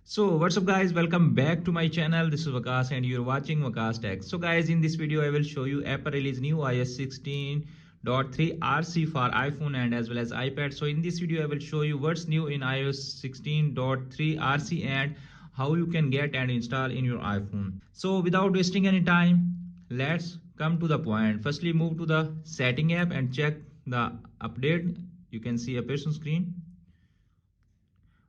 So what's up guys, welcome back to my channel. This is Waqas and you're watching Waqastech. So guys, in this video I will show you Apple release new iOS 16.3 RC for iPhone and as well as iPad. So in this video I will show you what's new in iOS 16.3 RC and how you can get and install in your iPhone. So without wasting any time, let's come to the point. Firstly, move to the setting app and check the update. You can see appears on screen.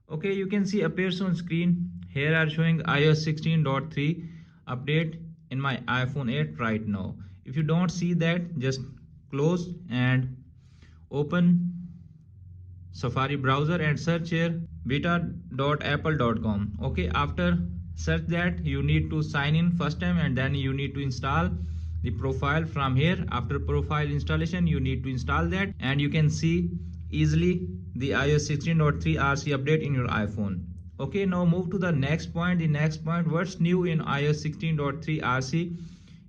Okay, you can see appears on screen. Here are showing iOS 16.3 update in my iPhone 8 right now. If you don't see that, just close and open Safari browser and search here beta.apple.com. okay, after search that, you need to sign in first time and then you need to install the profile from here. After profile installation, you need to install that and you can see easily the iOS 16.3 RC update in your iPhone. Okay, now move to the next point. The next point, what's new in iOS 16.3 RC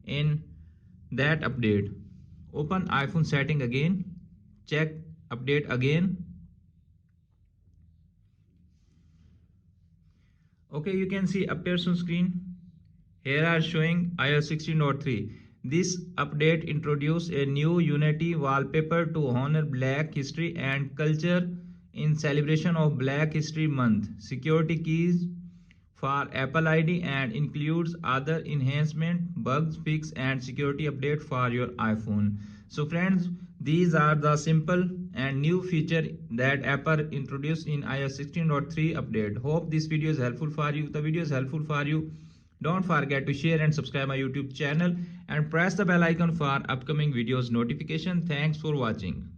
in that update. Open iPhone setting again, check update again. Okay, you can see appears on screen. Here are showing iOS 16.3. This update introduced a new Unity wallpaper to honor Black History and culture in celebration of Black History Month. Security keys for Apple ID and includes other enhancement, bugs fix and security update for your iPhone. So friends, these are the simple and new feature that Apple introduced in iOS 16.3 update. Hope this video is helpful for you. The video is helpful for you. Don't forget to share and subscribe my YouTube channel and press the bell icon for upcoming videos notification. Thanks for watching.